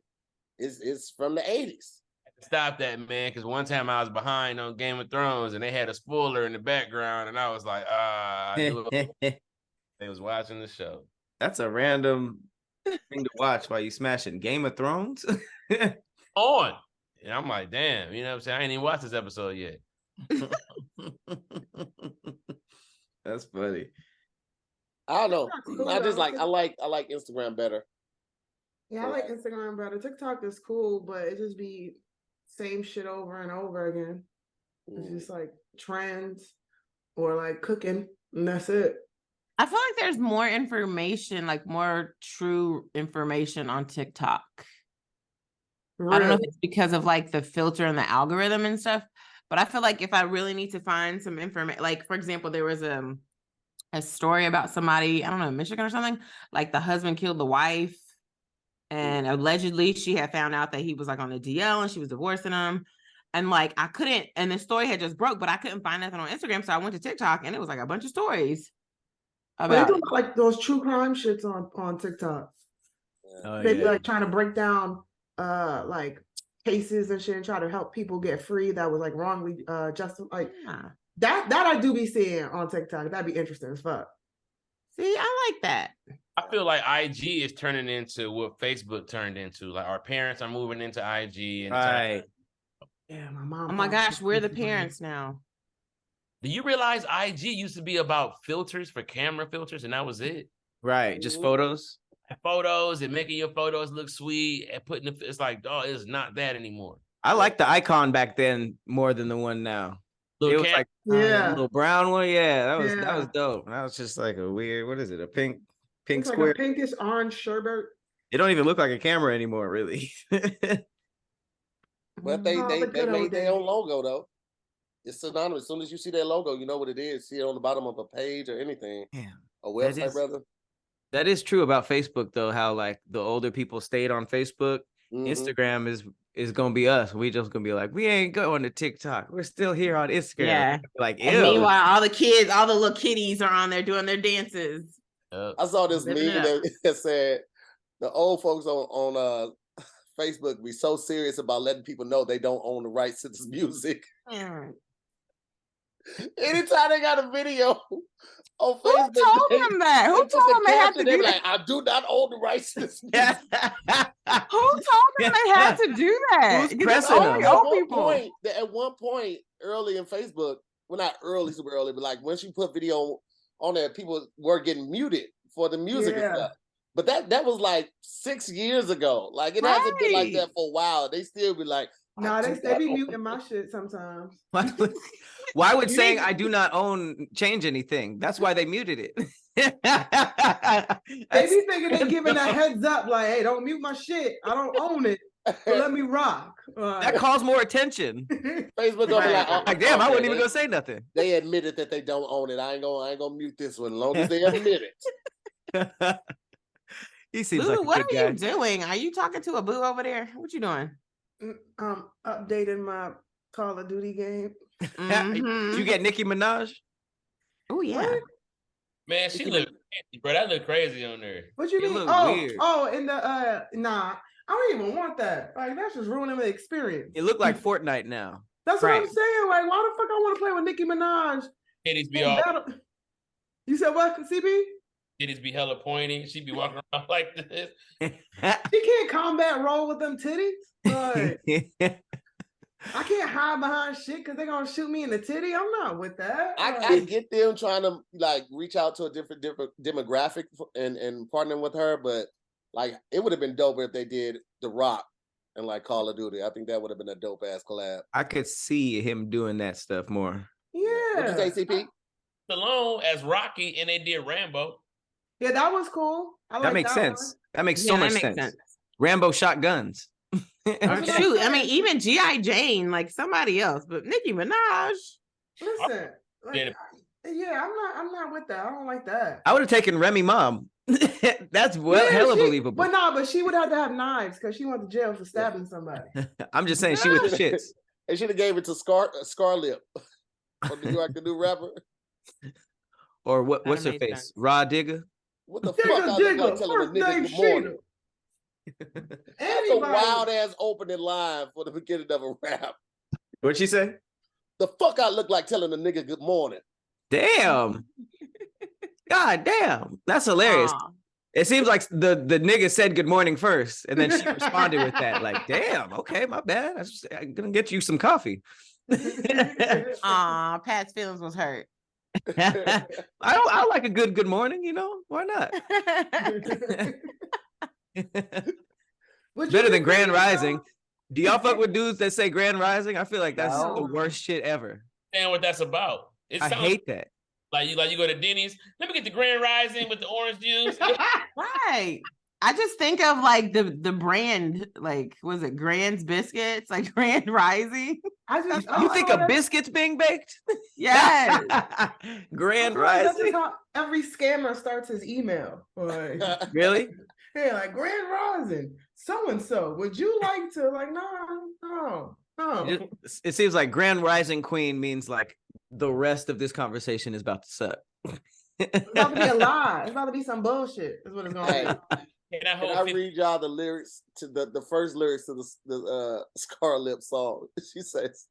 it's from the 80s. Stop that, man, because one time I was behind on Game of Thrones and they had a spoiler in the background and I was like, I knew they was watching the show. That's a random thing to watch while you smashing Game of Thrones. On. And I'm like, damn, you know what I'm saying? I ain't even watched this episode yet. That's funny. I don't know. I just like I like Instagram better. Yeah, I like Instagram better. TikTok is cool, but it just be same shit over and over again. It's just like trends or like cooking, and that's it. I feel like there's more information, like more true information on TikTok. Really? I don't know if it's because of like the filter and the algorithm and stuff, but I feel like if I really need to find some information, like for example, there was a story about somebody, I don't know, in Michigan or something, like the husband killed the wife and allegedly she had found out that he was like on the DL and she was divorcing him. And like, I couldn't, and the story had just broke, but I couldn't find nothing on Instagram. So I went to TikTok and it was like a bunch of stories. They do like those true crime shits on TikTok. They be like trying to break down like cases and shit and try to help people get free that was like wrongly just like that I do be seeing on TikTok. That'd be interesting as fuck. See, I like that. I feel like IG is turning into what Facebook turned into. Like our parents are moving into IG and right. Yeah, my mom. Oh my gosh, we're the parents now. Do you realize IG used to be about filters for camera filters, and that was it? Right, just photos. Photos and making your photos look sweet and putting it's like, oh, it's not that anymore. I like the icon back then more than the one now. It was like a little brown one. Yeah, that was dope. That was just like a weird, what is it? A pink it's square. Like a pinkish orange sherbet. It don't even look like a camera anymore, really. But they made their own logo though. It's synonymous. As soon as you see their logo, you know what it is. See it on the bottom of a page or anything. A website, rather. That is true about Facebook though, how like the older people stayed on Facebook. Instagram is gonna be us. We just gonna be like, we ain't going to TikTok. We're still here on Instagram. Yeah. Like, and meanwhile, all the kids, all the little kitties are on there doing their dances. I saw this meme that said the old folks on Facebook be so serious about letting people know they don't own the rights to this music. Anytime they got a video on Facebook, who told them that? Who told them they had to do that? I do not own the rights to this music. Who told them they had to do that? Who's pressing them? At one point, early in Facebook, well, not early, super early, but like once you put video on there, people were getting muted for the music and stuff. But that was like 6 years ago. Like it hasn't been like that for a while. They still be like, no, they be muting my shit sometimes. Why would saying I do not own change anything? That's why they muted it. They be thinking they giving a heads up, like, hey, don't mute my shit. I don't own it. But let me rock. That calls more attention. Facebook gonna be like, damn, I wasn't even gonna say nothing. They admitted that they don't own it. I ain't gonna mute this one as long as they admit it. He seems Boo, like a what good are guy. you doing? Are you talking to a boo over there? What you doing? Updating my Call of Duty game. Did you get Nicki Minaj? Oh yeah. What? Man, she look crazy, bro. That look crazy on there. What you mean? Weird. In the nah. I don't even want that. Like that's just ruining the experience. It looked like Fortnite now. That's what I'm saying. Like, why the fuck I want to play with Nicki Minaj? Titties be all. You said what, CB? Titties be hella pointy. She be walking around like this. She can't combat roll with them titties. Like, I can't hide behind shit because they're gonna shoot me in the titty. I'm not with that. I get them trying to like reach out to a different demographic and partnering with her, but like it would have been dope if they did The Rock and like Call of Duty. I think that would have been a dope ass collab. I could see him doing that stuff more. Yeah. What'd you say, CP? Stallone as Rocky, and they did Rambo. Yeah, that was cool. That makes sense. That makes so much sense. Rambo shot guns. Shoot, I mean, even G.I. Jane, like somebody else, but Nicki Minaj. Listen, like, I'm not with that. I don't like that. I would have taken Remy Mom. That's hella believable. But she would have to have knives because she went to jail for stabbing somebody. I'm just saying she with the shits. They should have gave it to Scarlett from New York, the new rapper. Or what's her face? Sense. Raw Digger. What the fuck? I look like telling a nigga good morning. That's a wild ass opening line for the beginning of a rap. What'd she say? The fuck I look like telling a nigga good morning. Damn. God damn. That's hilarious. Aww. It seems like the nigga said good morning first, and then she responded with that. Like, damn, okay, my bad. I'm gonna get you some coffee. Aw, Pat's feelings was hurt. I like a good morning, you know. Why not? Better than Grand Rising. Do y'all fuck with dudes that say Grand Rising? I feel like that's the worst shit ever. And what that's about. I hate that. Like you go to Denny's. Let me get the Grand Rising with the orange juice. Right. I just think of like the brand, like was it Grand's Biscuits, like Grand Rising? You think of biscuits being baked? Yes. Grand Rising. That's how every scammer starts his email. Like, really? Yeah, like Grand Rising. So and so. Would you like to? Like, no. It seems like Grand Rising Queen means like the rest of this conversation is about to suck. It's about to be a lie. It's about to be some bullshit. Is what it's going to be. Can I read y'all the lyrics to the first lyrics to the Scarlett song? She says,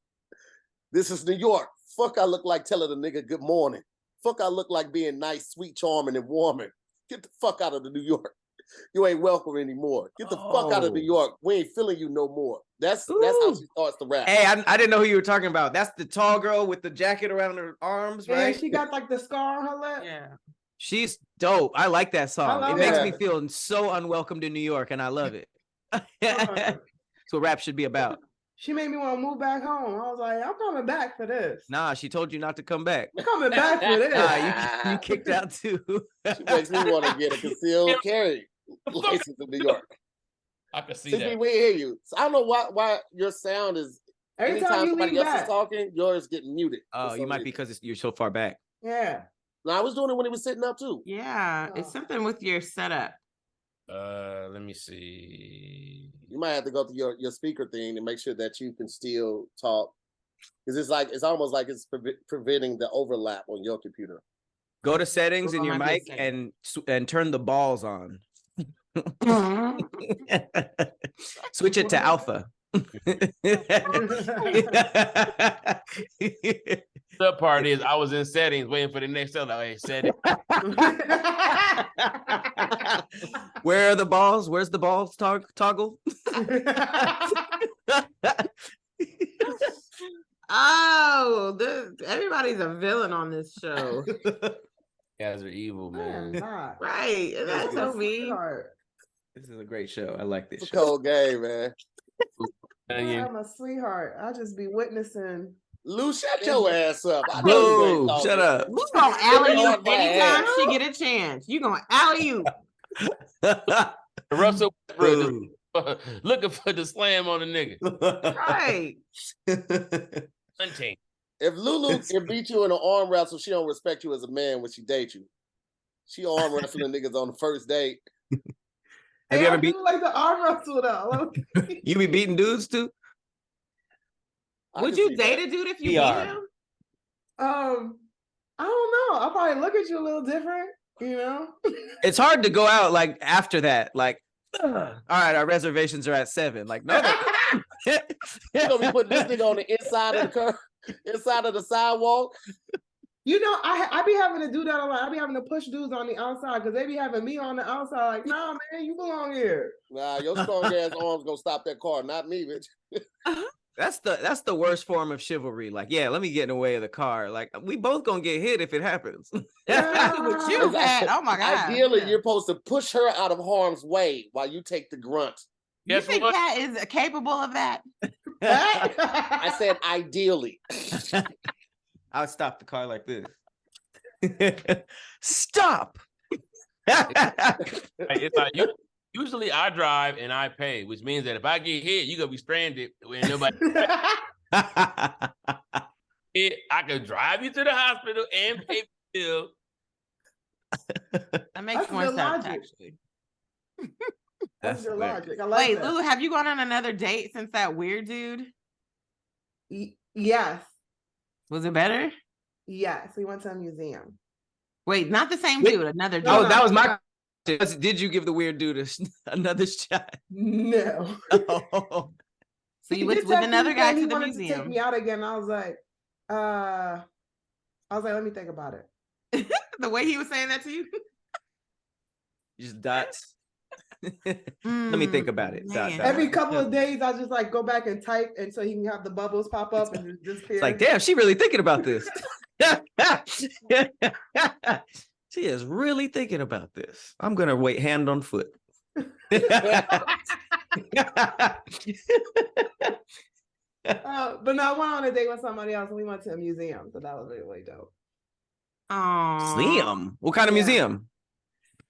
"This is New York. Fuck I look like telling a nigga good morning. Fuck I look like being nice, sweet, charming, and warming. Get the fuck out of the New York. You ain't welcome anymore. Get the fuck out of New York. We ain't feeling you no more. That's how she starts to rap. Hey, I didn't know who you were talking about. That's the tall girl with the jacket around her arms, right? Yeah, she got like the scar on her lip. Yeah. She's dope. I like that song. It makes me it. feel so unwelcome to New York, and I love it. That's what rap should be about. She made me want to move back home. I was like, I'm coming back for this. Nah, she told you not to come back. I'm coming back for this. Nah, you kicked out too. She makes me want to get a concealed carry license in New York. I can see Since that. we hear you. So I don't know why your sound is Every time anytime you somebody lean else back. is talking, yours getting muted. Oh, you might be because you're so far back. Yeah. No, I was doing it when he was sitting up too. Yeah, it's something with your setup. Let me see. You might have to go to your speaker thing and make sure that you can still talk. Because it's almost like it's preventing the overlap on your computer. Go to settings in Hold your on, mic I and turn the balls on. Switch it to alpha. The part is I was in settings waiting for the next cell. I said it. Where are the balls? Where's the balls toggle? Everybody's a villain on this show. Guys are evil, man. Right. That's so mean. This is a great show. I like this It's a show. cold game, man. I'm a sweetheart. I'll just be witnessing. Lou, shut your ass up. I know you ain't Boo! talking. Shut up. You gonna alley on oop my anytime ass. she get a chance. You gonna alley oop. Russell Boo. looking for the slam on the nigga. Right. Hunting. If Lulu can beat you in an arm wrestle, she don't respect you as a man when she dates you. She arm wrestling niggas on the first date. Have you ever beat? like the arm wrestle though? You be beating dudes too? Would you date a dude if you beat him? I don't know. I'll probably look at you a little different, you know. It's hard to go out like after that. Like, all right, our reservations are at 7. Like, no. You gonna be putting this nigga on the inside of the curb, inside of the sidewalk. You know, I be having to do that a lot. I be having to push dudes on the outside because they be having me on the outside. Like, nah, man, you belong here. Nah, your strong ass arms gonna stop that car, not me, bitch. That's the worst form of chivalry. Like, yeah, let me get in the way of the car. Like, we both gonna get hit if it happens. Especially with you, Pat. Oh my god. Ideally, you're supposed to push her out of harm's way while you take the grunt. You think Pat is capable of that? I said ideally. I'll stop the car like this. Stop. It's like usually I drive and I pay, which means that if I get hit, you're gonna be stranded when nobody. I could drive you to the hospital and pay for the bill. That makes more sense, actually. That's your logic. I like Wait, that. Lou, have you gone on another date since that weird dude? Yes. Was it better? Yes. We went to a museum. Wait, not the same dude, another dude. Oh, that was my question. Did you give the weird dude another shot? No. Oh. So you went with another guy to the museum. To take me out again. I was like, let me think about it. The way he was saying that to you? Just dots. Let me think about it. Dot, dot. Every couple of days, I just like go back and type, and so he can have the bubbles pop up and just disappear. It's like, damn, she really thinking about this. She is really thinking about this. I'm gonna wait hand on foot. But no, I went on a date with somebody else, and we went to a museum, so that was really dope. Museum? What kind of museum?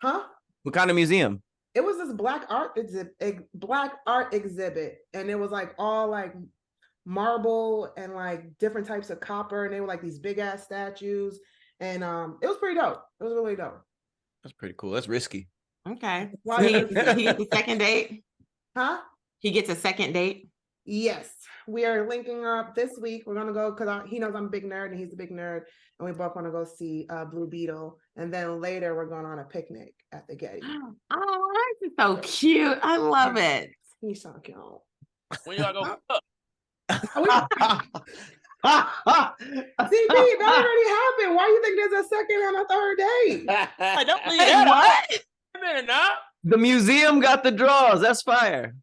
Huh? What kind of museum? It was this black art exhibit, and it was like all like marble and like different types of copper, and they were like these big ass statues, and it was pretty dope. It was really dope. That's pretty cool. That's risky. Okay. So he gets a second date? Huh? He gets a second date? Yes. We are linking up this week. We're gonna go because he knows I'm a big nerd and he's a big nerd, and we both want to go see Blue Beetle, and then later we're going on a picnic at the Getty. Oh, that's so cute. I love it. He's so cute. When y'all go up? CP, that already happened. Why do you think there's a second and a third date? I don't believe Hey, that. what? Wait a minute now. The museum got the draws. That's fire.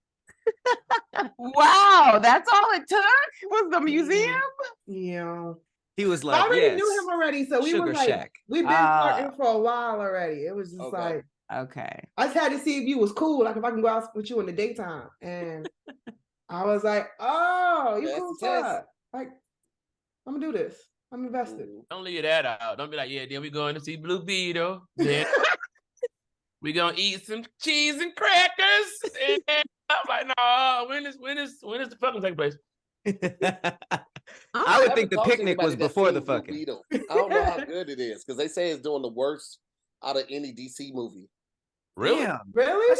Wow, that's all it took was the museum. Yeah. He was I like, already yes, knew him already, so we Sugar was like, Shack. we've been flirting for a while already. It was just Okay. like, Okay. I just had to see if you was cool, like if I can go out with you in the daytime. And I was like, oh, you That's cool the test. side. Like, I'm gonna do this. I'm invested. Don't leave that out. Don't be like, yeah, then we going to see Blue Beetle. Then we gonna eat some cheese and crackers. And I'm like, no, when is the fucking take place? I would think the picnic was before the fucking. Beetle. I don't know how good it is because they say it's doing the worst out of any DC movie. Really? Damn. Really?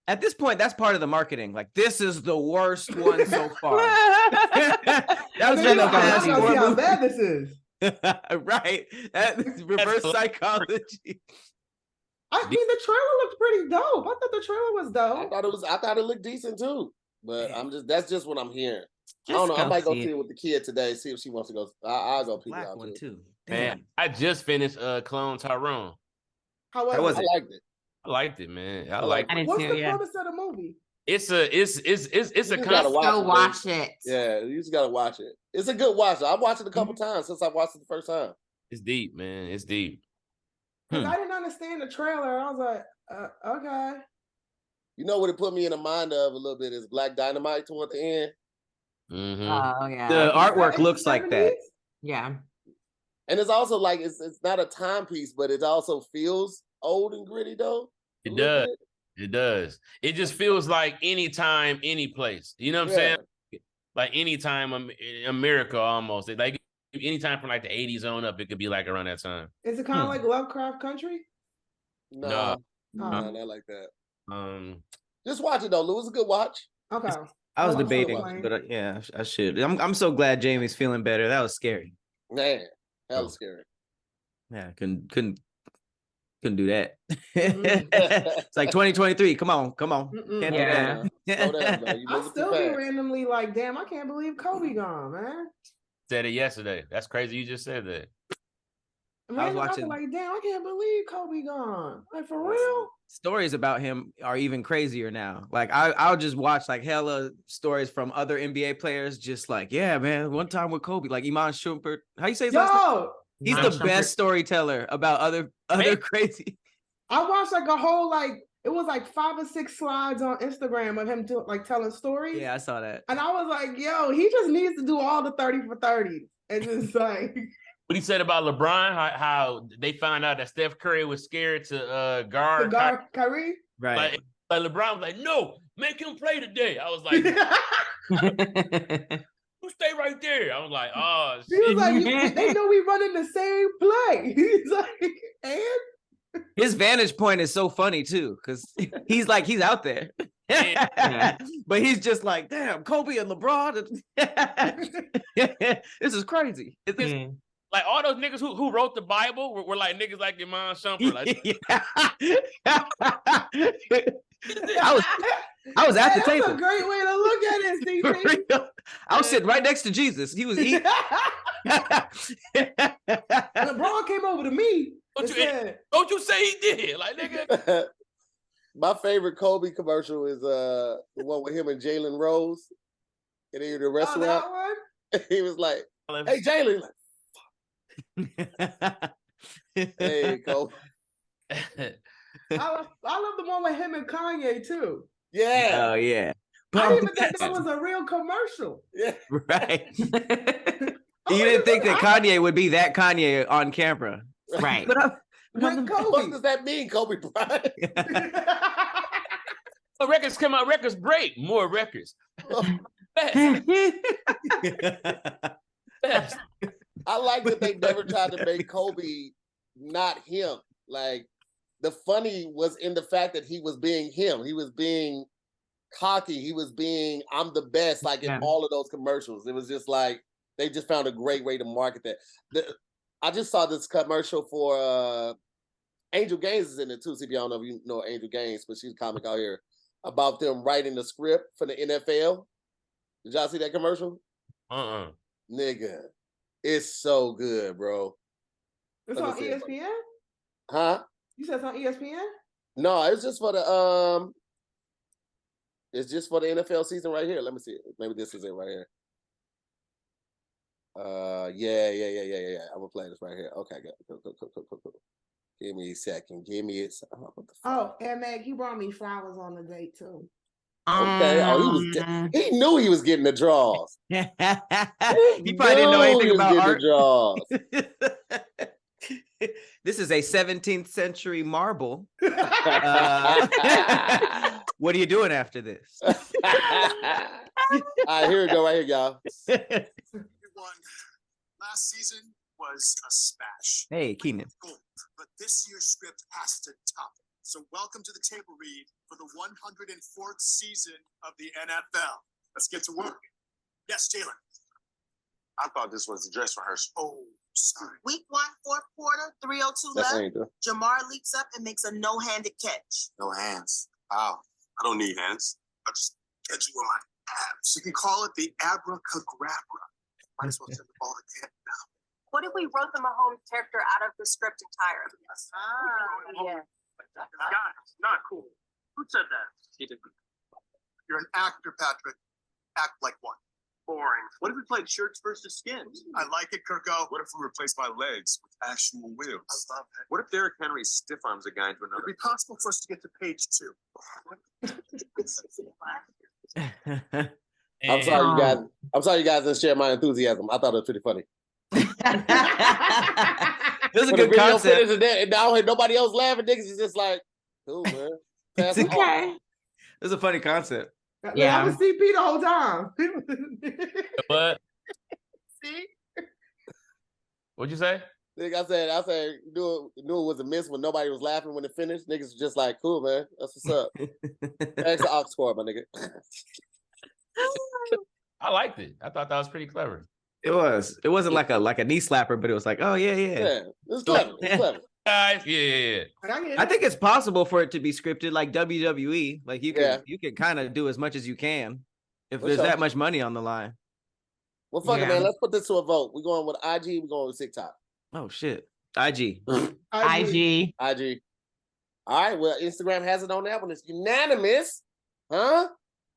At this point, that's part of the marketing. Like, this is the worst one so far. That was been the past see how bad this is. Right. That's reverse psychology. I mean, the trailer looked pretty dope. I thought the trailer was dope. I thought it looked decent too. But that's just what I'm hearing. Just I don't know. I might go see see it with the kid today. See if she wants to go. I'll go pick it out one too. Man, I just finished Clone Tyrone. How was it? I liked it. I liked it, man. I I liked liked it. What's the premise of the movie? It's a You gotta watch it. Yeah, you just gotta watch it. It's a good watch. I've watched it a couple times since I watched it the first time. It's deep, man. It's deep. Because I didn't understand the trailer. I was like, okay. You know what it put me in the mind of a little bit is Black Dynamite toward the end. Mm-hmm. Oh yeah. The artwork looks like that. Yeah. And it's also like it's not a timepiece, but it also feels old and gritty though. It does. It does. It just feels like anytime, any place. You know what I'm saying? Like anytime in America almost. Like anytime from like the 80s on up, it could be like around that time. Is it kind of like Lovecraft Country? No, not like that. Just watch it though, Lou. It's a good watch. Okay. I was debating, but yeah, I should. I'm so glad Jamie's feeling better. That was scary. Man, that was scary. Yeah, couldn't do that. It's like 2023. Come on. Can't do that. I still be randomly like, damn, I can't believe Kobe gone, man. Said it yesterday. That's crazy. You just said that. Man, I was watching. Like, damn, I can't believe Kobe gone. Like, for real? Stories about him are even crazier now. Like, I'll just watch like hella stories from other NBA players. Just like, yeah, man, one time with Kobe, like Iman Shumpert. How you say his last name? He's the best storyteller about other crazy. I watched like a whole it was like 5 or 6 slides on Instagram of him telling stories. Yeah, I saw that. And I was like, yo, he just needs to do all the 30 for 30. And just like what he said about LeBron, how they found out that Steph Curry was scared to guard Kyrie. Right. Like LeBron was like, no, make him play today. I was like, you stay right there. I was like, oh shit. He was like, they know we running the same play. He's like, and his vantage point is so funny too, because he's out there. But he's just like, damn, Kobe and LeBron. This is crazy. Like all those niggas who wrote the Bible were like niggas like Iman Shumpert. Like, I was at the table. That's a great way to look at it, CP. I was sitting right next to Jesus. He was eating. LeBron came over to me. Don't you say he did? Like, nigga. My favorite Kobe commercial is the one with him and Jalen Rose. And in the restaurant. That one? He was like, hey, Jalen. Hey, Kobe. I love the one with him and Kanye too. Yeah. Oh yeah. I didn't even think that was a real commercial. Yeah. Right. You didn't think that Kanye would be that Kanye on camera. Right. With Kobe. What does that mean, Kobe Bryant? Records come out, records break, more records. Best. Best. I like that they never tried to make Kobe not him. Like, the funny was in the fact that he was being him. He was being cocky. He was being, I'm the best, like in all of those commercials. It was just like, they just found a great way to market that. I just saw this commercial for Angel Gaines is in it too. See if y'all know if you know Angel Gaines, but she's a comic out here about them writing the script for the NFL. Did y'all see that commercial? Nigga, it's so good, bro. It's on ESPN? Huh? You said it's on ESPN? No, it's just for the It's just for the NFL season right here. Let me see. Maybe this is it right here. Yeah. I'm gonna play this right here. Okay, go. Give me a second. Give me it. Oh, and Meg, he brought me flowers on the date too. Okay. He knew he was getting the draws. He probably didn't know anything about art. Draws. This is a 17th century marble. What are you doing after this? All right, here we go, right here, y'all. Last season was a smash. Hey, Keenan. But this year's script has to top it. So welcome to the table read for the 104th season of the NFL. Let's get to work. Yes, Taylor. I thought this was the dress rehearsal. Oh, sorry. Week 1, fourth quarter, 3:02 left. Jamar leaps up and makes a no-handed catch. No hands. Wow. I don't need hands. I'll just catch you with my abs. You can call it the abracadabra. Might as well send the ball to camp now. What if we wrote the Mahomes character out of the script entirely? Yeah. Guys, not cool. Who said that? He did. You're an actor, Patrick. Act like one. Boring. What if we played shirts versus skins? I like it, Kirko. What if we replace my legs with actual wheels? What if Derrick Henry stiff arms a guy into another? It'd be possible for us to get to page 2. I'm sorry, you guys didn't share my enthusiasm. I thought it was pretty funny. It was a good concept. And now nobody else laughing. Niggas is just like, cool, man. It's okay. It was a funny concept. Yeah, I was CP the whole time. What? See? What'd you say? I said, knew it was a miss when nobody was laughing when it finished. Niggas was just like, cool, man. That's what's up. Thanks to Oxford, my nigga. I liked it. I thought that was pretty clever. It was. It wasn't like a knee slapper, but it was like, oh yeah. Yeah, it's clever. It's clever. Guys, yeah. I think it's possible for it to be scripted like WWE. Like you can kind of do as much as you can if there's that much money on the line. Well, fuck it, man. Let's put this to a vote. We're going with IG. We're going with TikTok. Oh shit. IG. IG. All right. Well, Instagram has it on that one. It's unanimous. Huh?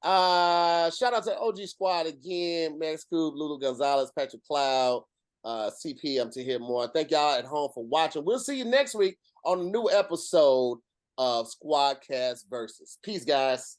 Shout out to OG SquADD again, Max Coob, Lulu Gonzalez, Patrick Cloud, CP. I'm to hear more. Thank y'all at home for watching. We'll see you next week on a new episode of SquADcast Versus. Peace, guys.